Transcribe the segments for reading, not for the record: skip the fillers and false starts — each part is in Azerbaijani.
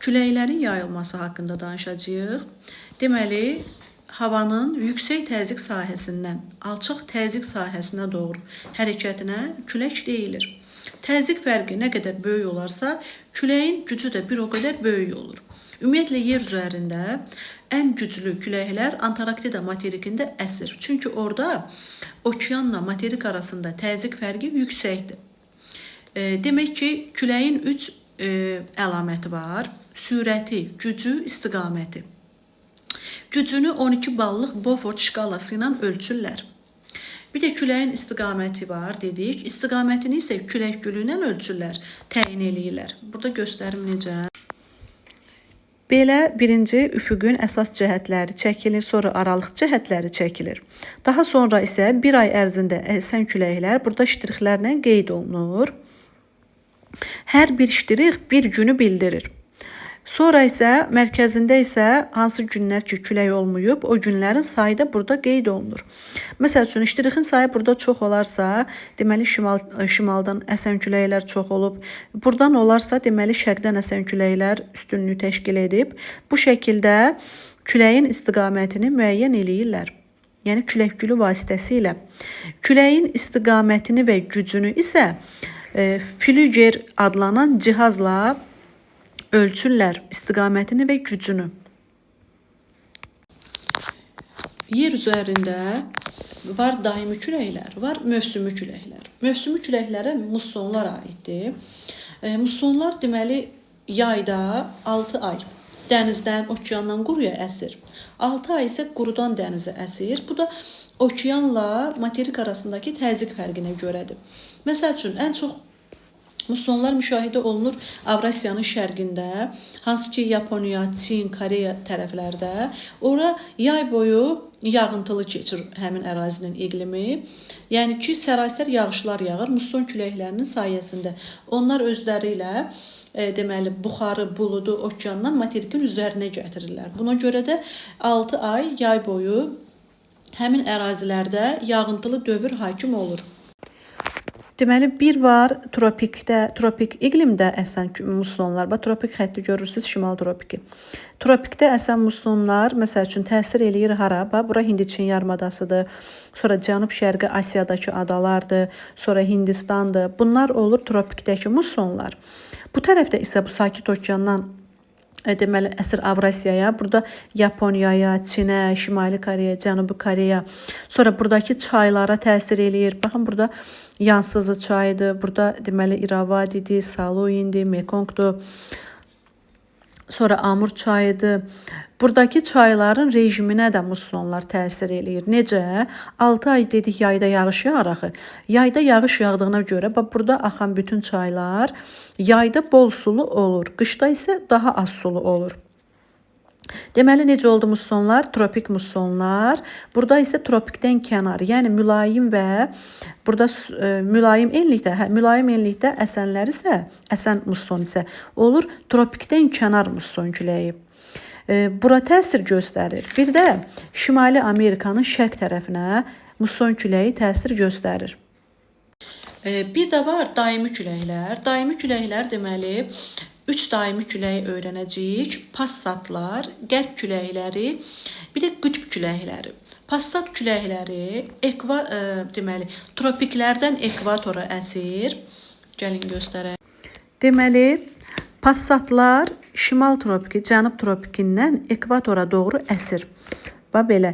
Küləklərin yayılması haqqında danışacağıq. Deməli, havanın yüksək təzyiq sahəsindən alçaq təzyiq sahəsinə doğru hərəkətinə külək deyilir. Təzyiq fərqi nə qədər böyük olarsa, küləyin gücü də bir o qədər böyük olur. Ümumiyyətlə, yer üzərində ən güclü küləklər Antarktida materikində əsir. Çünki orada okeanla materik arasında təzyiq fərqi yüksəkdir. Demək ki, küləyin 3 əlaməti var. Sürəti, gücü, istiqaməti. Gücünü 12 ballıq Beaufort şkalası ilə ölçürlər. Bir də küləyin istiqaməti var dedik. İstiqamətini isə külək gülü ilə ölçürlər, təyin eləyirlər. Burada göstərim necə. Belə birinci üfüqün əsas cəhətləri çəkilir, sonra aralıq cəhətləri çəkilir. Daha sonra isə bir ay ərzində əsən küləklər burada ştrixlərlə qeyd olunur. Hər bir ştrix bir günü bildirir. Sonra isə mərkəzində isə hansı günlər ki külək olmayıb, o günlərin sayı da burada qeyd olunur. Məsəl üçün, ştrixin sayı burada çox olarsa, deməli şimaldan əsən küləklər çox olub. Buradan olarsa, deməli şərqdən əsən küləklər üstünlüyü təşkil edib. Bu şəkildə küləyin istiqamətini müəyyən eləyirlər. Yəni külək gülü vasitəsilə. Küləyin istiqamətini və gücünü isə flüger adlanan cihazla ölçürlər, istiqamətini və gücünü. Yer üzərində var daimi küləklər, var mövsümü küləklər. Mövsümü küləklərə mussonlar aiddir. Mussonlar deməli yayda 6 ay dənizdən, okeandan quruya əsir. 6 ay isə qurudan dənizə əsir. Bu da okeanla materik arasındakı təzyiq fərqinə görədir. Məsəl üçün, ən çox mussonlar müşahidə olunur Avrasiyanın şərqində, hansı ki Yaponiya, Çin, Koreya tərəflərdə. Ora yay boyu yağıntılı keçir həmin ərazinin iqlimi. Yəni ki, sərasər yağışlar yağır musson küləklərinin sayəsində. Onlar özləri ilə deməli buxarı, buludu okeandan materikin üzərinə gətirirlər. Buna görə də 6 ay yay boyu həmin ərazilərdə yağıntılı dövr hakim olur. Deməli, bir var tropik iqlimdə əsən mussonlar. Tropik xətti görürsünüz, şimal tropiki. Tropikdə əsən mussonlar, məsəl üçün, təsir eləyir hara? Bura Hindi-Çin yarımadasıdır. Sonra Cənub-Şərqi Asiyadakı adalardır. Sonra Hindistandır. Bunlar olur tropikdəki mussonlar. Bu tərəfdə isə bu sakit okeandan deməli əsir Avrasiyaya, burada Yaponiyaya, Çinə, Şimali Koreya, Cənubi Koreya, sonra buradakı çaylara təsir eləyir. Baxın, burada Yansızı çayıdır, burada deməli İravadidir, Saluindir, Mekongdur, sonra Amur çayıdır. Buradakı çayların rejiminə də mussonlar təsir eləyir. Necə? 6 ay dedik yayda yağış yağır axı. Yayda yağış yağdığına görə burada axan bütün çaylar yayda bol sulu olur. Qışda isə daha az sulu olur. Deməli, necə oldu mussonlar? Tropik mussonlar. Burada isə tropikdən kənar, yəni mülayim və burada mülayim enlikdə əsənlər isə, əsən musson isə olur tropikdən kənar musson küləyi. Bura təsir göstərir. Bir də Şimali Amerikanın şərq tərəfinə musson küləyi təsir göstərir. Bir də var daimi küləklər. Daimi küləklər deməli 3 daimi küləyi öyrənəcəyik. Passatlar, qərb küləkləri, bir də qütb küləkləri. Passat küləkləri deməli tropiklərdən ekvatora əsir. Gəlin göstərək. Deməli passatlar şimal tropiki, cənub tropikindən ekvatora doğru əsir. Bax belə.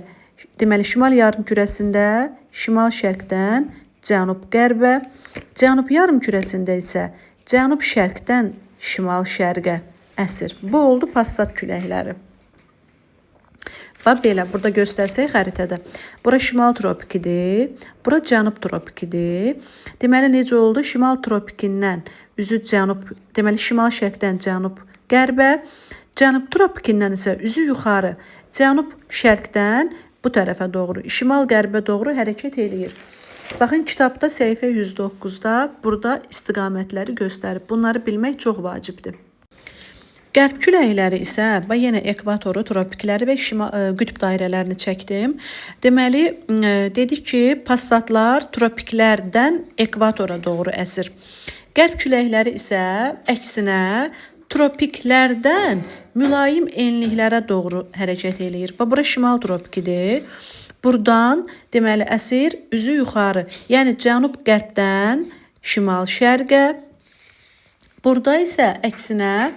Deməli şimal yarımkürəsində şimal şərqdən cənub qərbə, cənub yarımkürəsində isə cənub şərqdən şimal şərqə əsir. Bu oldu passat küləkləri. Bax belə, burada göstərsək xəritədə. Bura şimal tropikidir, bura cənub tropikidir. Deməli, necə oldu? Şimal tropikindən üzü cənub, deməli şimal şərqdən cənub qərbə, cənub tropikindən isə üzü yuxarı, cənub şərqdən bu tərəfə doğru, şimal qərbə doğru hərəkət eləyir. Baxın, kitabda səhifə 109-da burada istiqamətləri göstərib. Bunları bilmək çox vacibdir. Qərb küləkləri isə, yenə ekvatoru, tropikləri və qütb dairələrini çəkdim. Deməli, dedik ki, passatlar tropiklərdən ekvatora doğru əsir. Qərb küləkləri isə əksinə tropiklərdən mülayim enliklərə doğru hərəkət eləyir. Bax, bura şimal tropikidir. Buradan deməli əsir üzü yuxarı, yəni cənub-qərbdən şimal-şərqə. Burada isə əksinə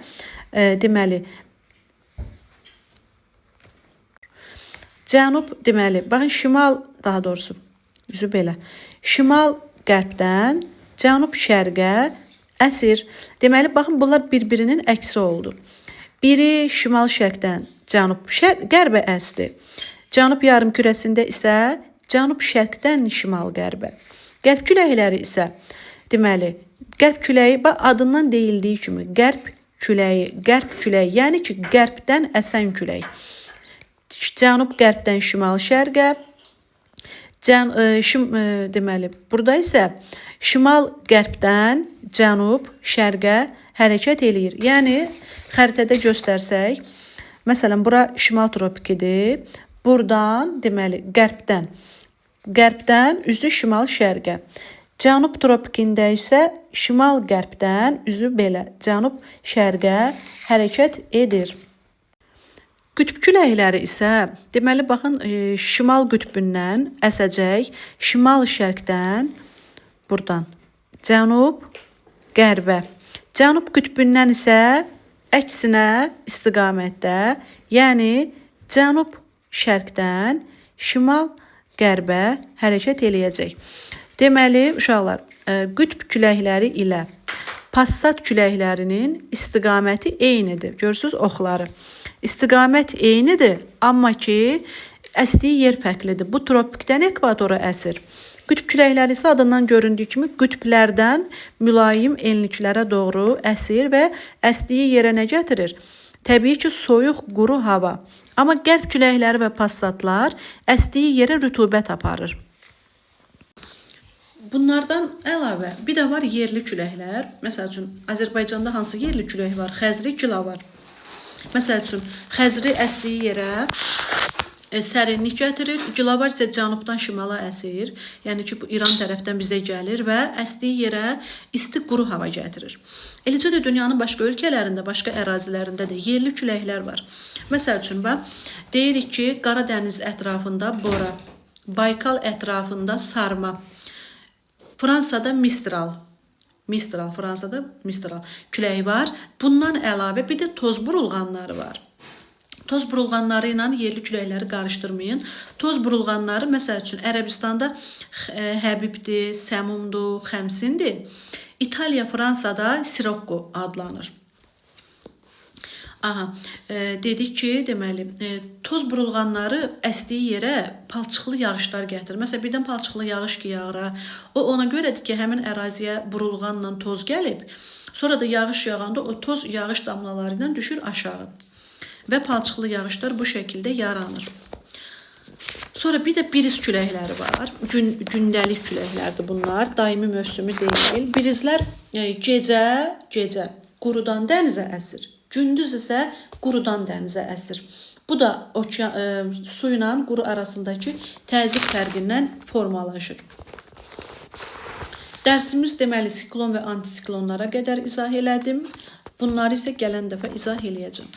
deməli cənub deməli, baxın şimal daha doğrusu üzü belə. Şimal-qərbdən cənub-şərqə əsir. Deməli baxın bunlar bir-birinin əksi oldu. Biri şimal-şərqdən cənub-qərbə əsdi. Cənub yarımkürəsində isə cənub-şərqdən şimal-qərbə. Qərb küləkləri isə deməli qərb küləyi adından deyildiyi kimi qərb küləyi, yəni ki qərbdən əsən külək. Cənub-qərbdən şimal-şərqə, deməli burada isə şimal-qərbdən cənub-şərqə hərəkət eləyir. Yəni xəritədə göstərsək, məsələn bura şimal tropikidir. Buradan deməli qərbdən üzü şimal-şərqə. Cənub tropikində isə şimal-qərbdən üzü belə cənub-şərqə hərəkət edir. Qütb küləkləri isə deməli baxın şimal qütbündən əsəcək, şimal-şərqdən buradan cənub-qərbə. Cənub qütbündən isə əksinə istiqamətdə, yəni cənub-şərqdən şimal-qərbə hərəkət eləyəcək. Deməli, uşaqlar, qütb küləkləri ilə passat küləklərinin istiqaməti eynidir. Görürsünüz oxları. İstiqamət eynidir, amma ki, əsdiyi yer fərqlidir. Bu tropikdən ekvatora əsir. Qütb küləkləri isə adından göründüyü kimi qütblərdən mülayim enliklərə doğru əsir və əsdiyi yerə nə gətirir? Təbii ki, soyuq, quru hava. Amma qərb küləkləri və passatlar əsdiyi yerə rütubət aparır. Bunlardan əlavə bir də var yerli küləklər. Məsəl üçün, Azərbaycanda hansı yerli külək var? Xəzri, Gila var. Məsəl üçün, Xəzri əsdiyi yerə sərinlik gətirir. Gilavar isə cənubdan şimala əsir. Yəni ki, bu İran tərəfdən bizə gəlir və əsdiyi yerə isti quru hava gətirir. Eləcə də dünyanın başqa ölkələrində, başqa ərazilərində də yerli küləklər var. Məsəl üçün, deyirik ki, Qara dəniz ətrafında bora, Baykal ətrafında sarma, Fransada Mistral küləyi var. Bundan əlavə bir də toz burulğanları var. Toz burulğanları ilə yerli küləkləri qarışdırmayın. Toz burulğanları məsəl üçün Ərəbistanda Həbibdir, Səmumdur, Xəmsindir. İtaliya, Fransada Sirokko adlanır. Dedik ki, deməli, toz burulğanları əsdiyi yerə palçıqlı yağışlar gətirir. Məsələn, birdən palçıqlı yağış ki yağıra. O ona görədir ki, həmin əraziyə burulğanla toz gəlib. Sonra da yağış yağanda o toz yağış damlaları ilə düşür aşağı. Və palçıqlı yağışlar bu şəkildə yaranır. Sonra bir də biriz küləkləri var. Gündəlik küləklərdir bunlar. Daimi mövsümü deyil. Birizlər gecə qurudan dənizə əsir. Gündüz isə qurudan dənizə əsir. Bu da su ilə quru arasındakı təzyiq fərqindən formalaşır. Dərsimiz deməli siklon və antisiklonlara qədər izah elədim. Bunları isə gələn dəfə izah eləyəcəm.